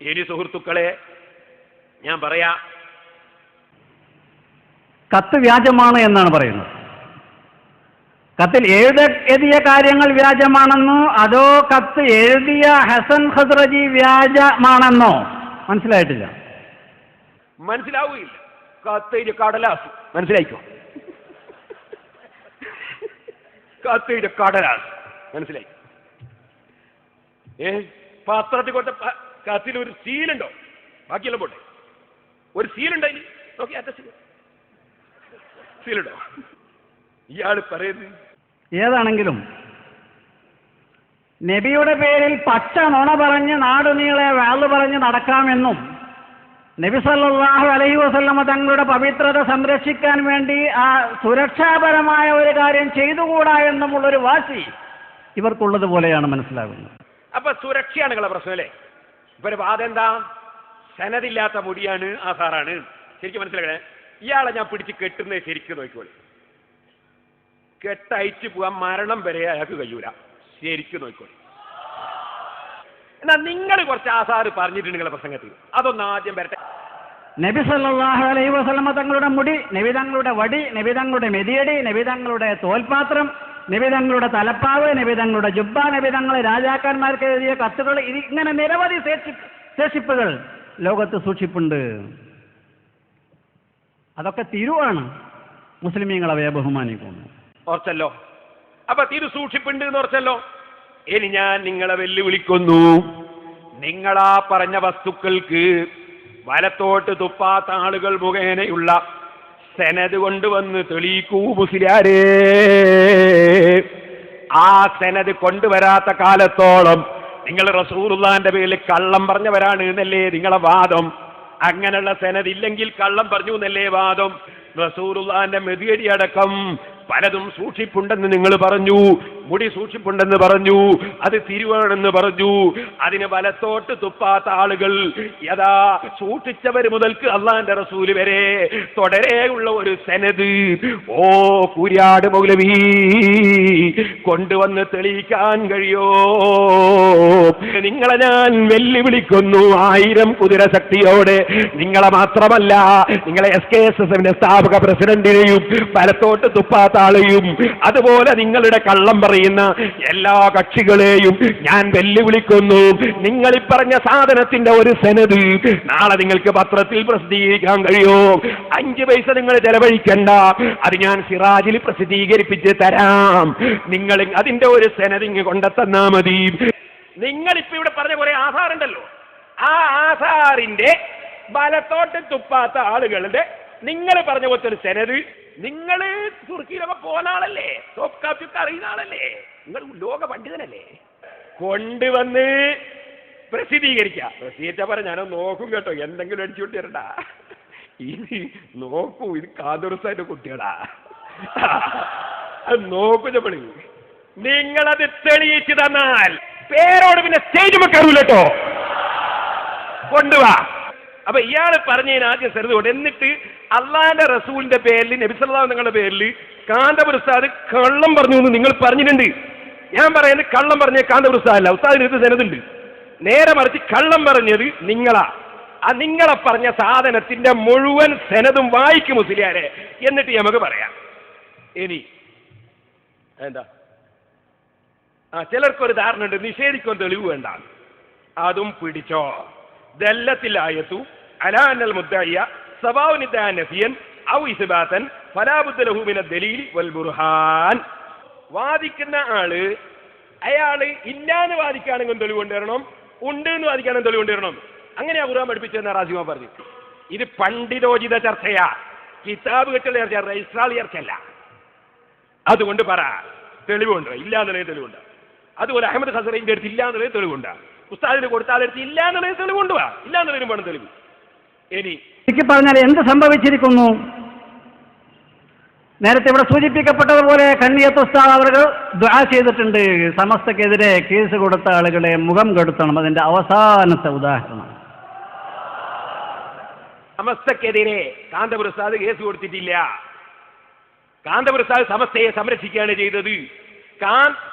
ഇനി സുഹൃത്തുക്കളെ ഞാൻ പറയാ, കത്ത് വ്യാജമാണ് എന്നാണ് പറയുന്നത്. കത്തിൽ എഴുതിയ കാര്യങ്ങൾ വ്യാജമാണെന്നോ അതോ കത്ത് എഴുതിയ ഹസൻ ഖസ്റജി വ്യാജമാണെന്നോ മനസ്സിലായിട്ടില്ല. മനസ്സിലാവുകയില്ല. കത്ത് കടലാസ് മനസ്സിലായിക്കോ, കത്ത് കടലാസ് മനസ്സിലായി. പത്രത്തിൽ കൊടുത്ത കത്തിൽ ഒരു സീലുണ്ടോ? ബാക്കിയെല്ലാം പോട്ടെ, ഒരു സീലുണ്ടോ? ഇനി നോക്കി അറ്റ സീലുണ്ടോ? ഇയാൾ പറയുന്നത് ഏതാണെങ്കിലും നബിയുടെ പേരിൽ പച്ച നുണ പറഞ്ഞ് നാടുനീളെ വാള് പറഞ്ഞ് നടക്കാമെന്നും നബി സല്ലല്ലാഹു അലൈഹി വസല്ലമ തങ്ങളുടെ പവിത്രത സംരക്ഷിക്കാൻ വേണ്ടി ആ സുരക്ഷാപരമായ ഒരു കാര്യം ചെയ്തുകൂടാ എന്നുമുള്ളൊരു വാശി ഇവർക്കുള്ളതുപോലെയാണ് മനസ്സിലാകുന്നത്. അപ്പൊ സുരക്ഷയാണ് നിങ്ങളെ പ്രശ്നം അല്ലേ? ഇവര് വാദം എന്താ? സനദില്ലാത്ത മുടിയാണ്, ആധാറാണ്. ശരിക്കും മനസ്സിലാക്കണേ, ഇയാളെ ഞാൻ പിടിച്ച് കെട്ടുന്നത് ശരിക്കും നോക്കിക്കോളി. കെട്ടയച്ചു പോകാൻ മരണം വരെ അയാൾക്ക് കഴിയൂല. ശരിക്കും നോക്കിക്കോളി. എന്നാൽ നിങ്ങൾ കുറച്ച് ആധാർ പറഞ്ഞിട്ടുണ്ട് നിങ്ങളുടെ പ്രസംഗത്തിൽ, അതൊന്ന് ആദ്യം വരട്ടെ. നബി സല്ലല്ലാഹു അലൈഹി വസല്ലമ തങ്ങളുടെ മുടി, നബി തങ്ങളുടെ വടി, നബി തങ്ങളുടെ മെതിയടി, നബി തങ്ങളുടെ തോൽപാത്രം, നബി തങ്ങളുടെ തലപ്പാവ്, നബി തങ്ങളുടെ ജുബ്ബ, നബി തങ്ങൾ രാജാക്കന്മാർക്ക് എഴുതിയ കത്തുകൾ, ഇങ്ങനെ നിരവധി ശേഷിപ്പുകൾ ലോകത്ത് സൂക്ഷിപ്പുണ്ട്. അതൊക്കെ തിരുവാണ്. മുസ്ലിമീങ്ങൾ അവയെ ബഹുമാനിക്കുന്നു. ഓർച്ചല്ലോ? അപ്പൊ തിരു സൂക്ഷിപ്പുണ്ട് എന്ന് ഓർച്ചല്ലോ. ഇനി ഞാൻ നിങ്ങളെ വെല്ലുവിളിക്കുന്നു. നിങ്ങളാ പറഞ്ഞ വസ്തുക്കൾക്ക് വലത്തോട്ട് തുപ്പാത്ത ആളുകൾ മുഖേനയുള്ള സനത് കൊണ്ടുവന്ന് തെളിയിക്കൂ മുസ്ലിയാരേ. ആ സനത് കൊണ്ടുവരാത്ത കാലത്തോളം നിങ്ങൾ റസൂലുള്ളാഹിന്റെ പേരിൽ കള്ളം പറഞ്ഞവരാണ് എന്നല്ലേ നിങ്ങളെ വാദം? അങ്ങനെയുള്ള സനത് ഇല്ലെങ്കിൽ കള്ളം പറഞ്ഞു എന്നല്ലേ വാദം? റസൂലുള്ളാഹിന്റെ മെതിയടി അടക്കം പലതും സൂക്ഷിപ്പുണ്ടെന്ന് നിങ്ങൾ പറഞ്ഞു, മുടി സൂക്ഷിപ്പുണ്ടെന്ന് പറഞ്ഞു, അത് തിരുവാണെന്ന് പറഞ്ഞു. അതിന് വലത്തോട്ട് തുപ്പാത്ത ആളുകൾ യഥാ സൂക്ഷിച്ചവർ മുതൽക്ക് അള്ളാന്റെ റസൂല് വരെ തുടരെയുള്ള ഒരു സനത് ഓ കൂരിയാട് മൗലവി കൊണ്ടുവന്ന് തെളിയിക്കാൻ കഴിയോ? നിങ്ങളെ ഞാൻ വെല്ലുവിളിക്കുന്നു 1000 കുതിരശക്തിയോടെ. നിങ്ങളെ മാത്രമല്ല, നിങ്ങളെ SKSSന്റെ സ്ഥാപക പ്രസിഡന്റിനെയും വലത്തോട്ട് തുപ്പാത്ത ആളെയും അതുപോലെ നിങ്ങളുടെ കള്ളം പറയുന്ന എല്ലാ കക്ഷികളെയും ഞാൻ വെല്ലുവിളിക്കുന്നു. നിങ്ങൾ ഈ പറഞ്ഞ സാധനത്തിന്റെ ഒരു സനത് നാളെ നിങ്ങൾക്ക് പത്രത്തിൽ പ്രസിദ്ധീകരിക്കാൻ കഴിയോ? 5 പൈസ നിങ്ങൾ ചെലവഴിക്കണ്ട, അത് ഞാൻ സിറാജിൽ പ്രസിദ്ധീകരിപ്പിച്ച് തരാം. നിങ്ങൾ അതിന്റെ ഒരു സനത് ഇങ്ങ് കൊണ്ടെത്തന്നാ മതി. നിങ്ങളിപ്പോ ഇവിടെ പറഞ്ഞ കുറെ ആധാറുണ്ടല്ലോ, ആ ആധാറിന്റെ വലത്തോട്ട് തുപ്പാത്ത ആളുകളുടെ നിങ്ങൾ പറഞ്ഞ പോലത്തെ ഒരു സനത്, നിങ്ങൾ തുർക്കിയിലൊക്കെ പോകുന്ന ആളല്ലേ, തോക്കാപ്പിയൊക്കെ അറിയുന്ന ആളല്ലേ, നിങ്ങൾ ലോക പണ്ഡിതനല്ലേ, കൊണ്ടുവന്ന് പ്രസിദ്ധീകരിക്കുക. പ്രസിദ്ധീകരിച്ചാ പറ ഞാനൊന്ന് നോക്കും കേട്ടോ, എന്തെങ്കിലും അടിച്ചുകൊണ്ട് തരണ്ട. ഇത് നോക്കൂ, ഇത് കാതുറസായിട്ട് കുട്ടികളാ, അത് നോക്കൂ. നമ്മൾ നിങ്ങളത് തെളിയിച്ചു തന്നാൽ പേരോട് പിന്നെ സ്റ്റേജ് വെക്കാറില്ല കേട്ടോ, കൊണ്ടുവാ. അപ്പൊ ഇയാൾ പറഞ്ഞതിന് ആദ്യം ശ്രദ്ധ, എന്നിട്ട് അള്ളാന്റെ റസൂലിന്റെ പേരിൽ നബി സല്ലല്ലാഹു നിങ്ങളുടെ പേരിൽ കാന്തപുര ഉസ്താദ് കള്ളം പറഞ്ഞു എന്ന് നിങ്ങൾ പറഞ്ഞിട്ടുണ്ട്. ഞാൻ പറയുന്നത് കള്ളം പറഞ്ഞ കാന്തപുര ഉസ്താദല്ല, ഉസ്താദിന് ഇത് സനതുണ്ട്. നേരെ മറിച്ച് കള്ളം പറഞ്ഞത് നിങ്ങളാ. ആ നിങ്ങളെ പറഞ്ഞ സാധനത്തിന്റെ മുഴുവൻ സനതും വായിക്കും മുസ്ലിയാരെ, എന്നിട്ട് നമുക്ക് പറയാം. ഇനി എന്താ ചിലർക്കൊരു ധാരണ ഉണ്ട്, നിഷേധിക്കാൻ തെളിവ് വേണ്ട. അതും പിടിച്ചോ. ദല്ലത്തിലായത്തു അലാ അന്നൽ മുദ്ദഇയ സവാഉൻ ഇദ്ദഅ നഫിയൻ ഔ ഇസ്ബാതൻ ഫലാ ബുദ്ദ ലഹു മിന ദലീൽ വൽ ബുർഹാൻ. വാദിക്കുന്ന ആള് അയാള് ഇല്ലാന്ന് വാദിക്കുകയാണെങ്കിൽ തെളിവ് കൊണ്ടുവരണം, ഉണ്ട് എന്ന് വാദിക്കുകയാണെങ്കിൽ തെളിവ് കൊണ്ടുവരണം. അങ്ങനെയാ ഖുർആൻ പഠിപ്പിച്ചതെന്ന് റാസിമ പറഞ്ഞു. ഇത് പണ്ഡിതോചിത ചർച്ചയാ, കിതാബ് കെട്ടുള്ള ചർച്ച, രജിസ്ട്രാൾ ചർച്ചയല്ല. അതുകൊണ്ട് പറ തെളിവുണ്ട്, ഇല്ലാന്നുള്ളത് തെളിവുണ്ട്. അതുപോലെ അഹമ്മദ് ഖസറിന്റെ അടുത്ത് ഇല്ലാന്നുള്ളത് തെളിവുണ്ട്, ഉസ്താദിന് കൊടുത്താലെടുത്ത് ഇല്ലാന്നുള്ളത് തെളിവുണ്ട്, ഇല്ലാന്നുള്ളതിനും വേണം തെളിവ്. ഇനി എനിക്ക് പറഞ്ഞാൽ എന്ത് സംഭവിച്ചിരിക്കുന്നു? നേരത്തെ ഇവിടെ സൂചിപ്പിക്കപ്പെട്ടതുപോലെ കണ്ണിയത്ത് ഉസ്താദ് അവർ ദുആ ചെയ്തിട്ടുണ്ട്, സമസ്തക്കെതിരെ കേസ് കൊടുത്ത ആളുകളെ മുഖം കെടുത്തണം. അതിന്റെ അവസാനത്തെ ഉദാഹരണം. സമസ്തക്കെതിരെ കാന്തപുര ഉസ്താദ് കേസ് കൊടുത്തിട്ടില്ല. കാന്തപുര ഉസ്താദ് സമസ്തയെ സംരക്ഷിക്കുകയാണ് ചെയ്തത്.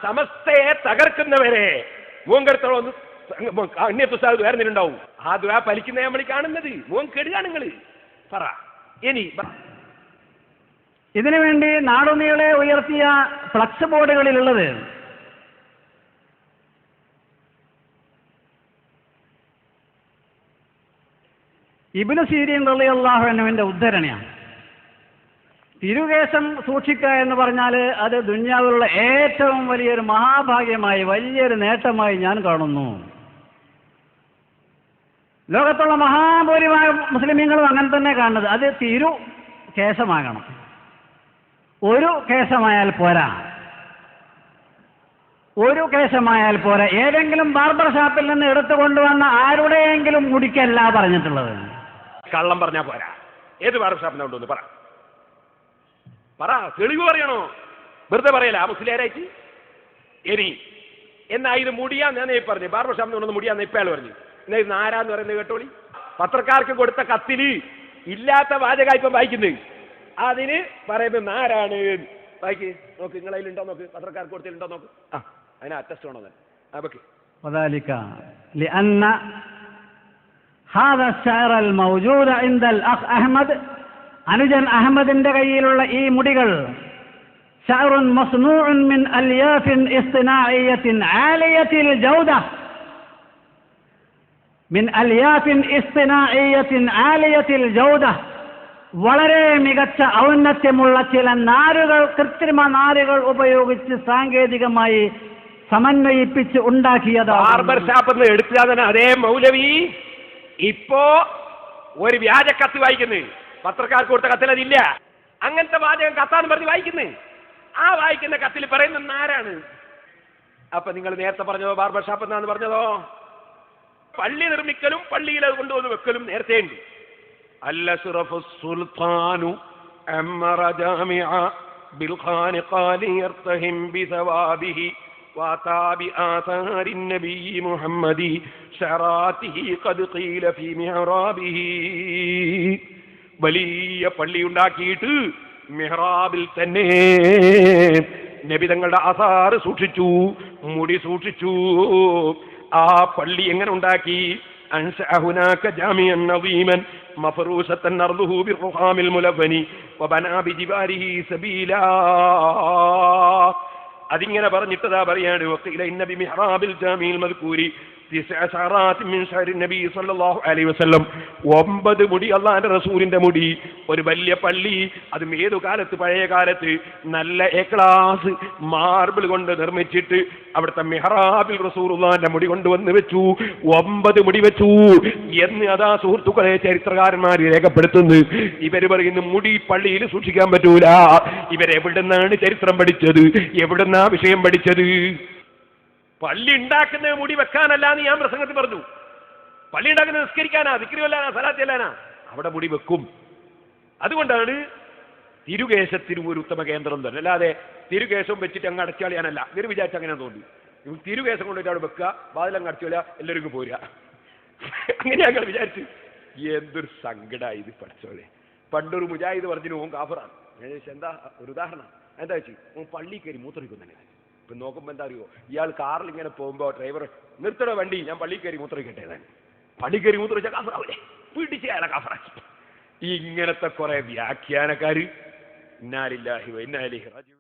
സമസ്തയെ തകർക്കുന്നവരെ മൂങ്കെടുത്തോളം അന്യത്ത് ഉസ്താദ് വേറെ ഉണ്ടാവും. ആ ദുആ ഫലിക്കുന്ന നമ്മൾ കാണുന്നത്. മോൻ കെടുകയാണ് നിങ്ങൾ. പറ ഇനി ഇതിനു വേണ്ടി നാടുനീളെ ഉയർത്തിയ ഫ്ലക്സ് ബോർഡുകളിലുള്ളത് ഇബ്നു സീരീൻ റളിയല്ലാഹു അൻഹുവിന്റെ ഉദ്ധരണിയാണ്. തിരുകേശം സൂക്ഷിക്കുക എന്ന് പറഞ്ഞാൽ അത് ദുനിയാവിലുള്ള ഏറ്റവും വലിയൊരു മഹാഭാഗ്യമായി, വലിയൊരു നേട്ടമായി ഞാൻ കാണുന്നു. ലോകത്തുള്ള മഹാഭൂരിഭാഗം മുസ്ലിമീങ്ങളും അങ്ങനെ തന്നെ കാണുന്നത്. അത് തിരു കേശമാകണം. ഒരു കേശമായാൽ പോരാ, ഒരു കേശമായാൽ പോരാ. ഏതെങ്കിലും ബാർബർ ഷാപ്പിൽ നിന്ന് എടുത്തു കൊണ്ടുവന്ന ആരുടെയെങ്കിലും മുടിക്കല്ല പറഞ്ഞിട്ടുള്ളത്. കള്ളം പറഞ്ഞാൽ പോരാ. ഏത് ബാർബർ ഷാപ്പിൽ കൊണ്ടുവന്ന് പറ, പറ, തെളിവ് പറയണോ? വെറുതെ പറയല ആ മുസ്ലിയാരായിട്ട്. ഇനി എന്നാ ഇത് മുടിയാന്ന് ഞാൻ പറഞ്ഞു, ബാർബർ ഷാപ്പിൽ കൊണ്ടുവന്ന് മുടിയാന്ന് ഇപ്പയാൾ പറഞ്ഞു. എന്നാ ഇത് ആരാന്ന് പറയുന്നത് കേട്ടോളി. പത്രക്കാർക്ക് കൊടുത്ത കത്തില് ഇല്ലാത്ത വാചക ഇപ്പം വായിക്കുന്നത്. അതിന് പറയുന്നത് ആരാണ് വായിക്ക് നോക്ക്. നിങ്ങൾ അതിലുണ്ടോ നോക്ക്, പത്രക്കാർക്ക് കൊടുത്തിട്ടുണ്ടോ നോക്ക്. ആ അതിന് അറ്റസ്റ്റ് വേണോ തന്നെ. ഓക്കെ وذلك لأن هذا الشعر الموجود عند الأخ أحمد, അനുജൻ അഹമ്മദിന്റെ കയ്യിലുള്ള ഈ മുടികൾ شعر مصنوع من ألياف اصطناعية عالية الجودة, من ألياف اصطناعية عالية الجودة, വളരെ മികച്ച ഔന്നത്യമുള്ള ചില നാരുകൾ, കൃത്രിമ നാരുകൾ ഉപയോഗിച്ച് സാങ്കേതികമായി സമന്വയിപ്പിച്ച് ഉണ്ടാക്കിയതാണ്. ബാർബർ ഷാപ്പിൽ നിന്ന് എടുത്തതാണ് അതേ മൗലവി ഇപ്പോ ഒരു വ്യാജ കത്ത് വായിക്കുന്നത്. പത്രക്കാർക്ക് കൊടുത്ത കത്തിൽ അതില്ല. അങ്ങനത്തെ വാചകം കത്താന്ന് പറഞ്ഞ് വായിക്കുന്നത്. ആ വായിക്കുന്ന കത്തിൽ പറയുന്ന ആരാണ്? അപ്പൊ നിങ്ങൾ നേരത്തെ പറഞ്ഞതോ ബാർബർ ഷാപ്പ് എന്നാന്ന് പറഞ്ഞതോ? പള്ളി നിർമ്മിക്കലും പള്ളിയിൽ അത് കൊണ്ടുവന്ന് വെക്കലും നേരത്തെ ഉണ്ട്. അല്ലസ്റഫു സുൽത്താനു അമറ ജാമിഅ ബിൽഖാൻ ഖാലി യർതഹിം ബിസവാബിഹി വാതാ ബിആസാരി നബി മുഹമ്മദി ശറാത്തിഹി ഖദ് ഖീല ഫീ മിഹ്റാബിഹി. വലിയ പള്ളി ഉണ്ടാക്കിയിട്ട് മിഹ്റാബിൽ തന്നെ നബി തങ്ങളുടെ ആസാറ് സൂക്ഷിച്ചു, മുടി സൂക്ഷിച്ചു. ആ പള്ളി എങ്ങനെ ഉണ്ടാക്കി? أنشأ هناك جامعا نظيما مفروشة أرضه بالرخام الملون وبنى بجباره سبيلا. അതിങ്ങനെ പറഞ്ഞിട്ടതാ പറയാണ് വഖീല ഇന്ന ബി മിഹ്റാബിൽ ജാമിൽ മദ്കൂരി 9 ശഅറാത്ത് മിൻ ശഅരി നബി സല്ലല്ലാഹു അലൈഹി വസല്ലം. 9 മുടി അല്ലാഹുവിന്റെ റസൂലിന്റെ മുടി. ഒരു വലിയ പള്ളി. അതും ഏതു കാലത്ത്? പഴയ കാലത്ത് നല്ല എ ക്ലാസ് മാർബിൾ കൊണ്ട് നിർമ്മിച്ചിട്ട് അവിടുത്തെ മിഹ്റാബിൽ റസൂലുള്ളാഹിന്റെ മുടി കൊണ്ടുവന്ന് വെച്ചു. 9 മുടി വെച്ചു എന്ന് അതാ സുഹൃത്തുക്കളെ ചരിത്രകാരന്മാർ രേഖപ്പെടുത്തുന്നു. ഇവര് പറയുന്നു മുടി പള്ളിയിൽ സൂക്ഷിക്കാൻ പറ്റൂല. ഇവരെവിടുന്നാണ് ചരിത്രം പഠിച്ചത്? എവിടുന്നാ വിഷയം പഠിച്ചത്? പള്ളി ഉണ്ടാക്കുന്ന മുടി വെക്കാനല്ല എന്ന് ഞാൻ പ്രസംഗത്തിൽ പറഞ്ഞു. പള്ളി ഉണ്ടാക്കുന്നത് നിസ്കരിക്കാനാ, ദിക്റ് ചൊല്ലാനാ, സലാത്ത് ചൊല്ലാനാ. അവിടെ മുടി വെക്കും. അതുകൊണ്ടാണ് തിരുകേശത്തിന് ഒരു ഉത്തമ കേന്ദ്രം തന്നെ. അല്ലാതെ തിരുകേശം വെച്ചിട്ട് അങ്ങ് അടച്ചാളിയാനല്ല. ഇവർ വിചാരിച്ച അങ്ങനെ തോന്നി. തിരുകേശം കൊണ്ടിട്ട് അവിടെ വെക്കുക, വാതിലങ്ങ് അടച്ചോല, എല്ലാവർക്കും പോരുക. അങ്ങനെ ഞങ്ങൾ വിചാരിച്ചു. എന്തൊരു സങ്കടമായി ഇത് പഠിച്ചോലെ. പണ്ടൊരു മുജാഹിദ് പറഞ്ഞു ഓൻ കാഫറാണ്. എന്താ ഒരു ഉദാഹരണം എന്താ വെച്ചു? ഓൻ പള്ളി കയറി മൂത്രയിക്കുന്നതന്നെ. ഇപ്പം നോക്കുമ്പോൾ എന്താ അറിയോ, ഇയാൾ കാറിൽ ഇങ്ങനെ പോകുമ്പോൾ ഡ്രൈവർ നിർത്തണ വണ്ടി, ഞാൻ പള്ളി കയറി മൂത്രയിക്കട്ടെ. പള്ളി കയറി മൂത്രയിച്ചാൽ കാഫറാവില്ലേ? വീട്ടിച്ച് അയാളെ കാഫറാക്കി. ഇങ്ങനത്തെ കുറെ വ്യാഖ്യാനക്കാര്. ഇന്നാ ലില്ലാഹി വ ഇന്നാ ഇലൈഹി റാജിഊൻ.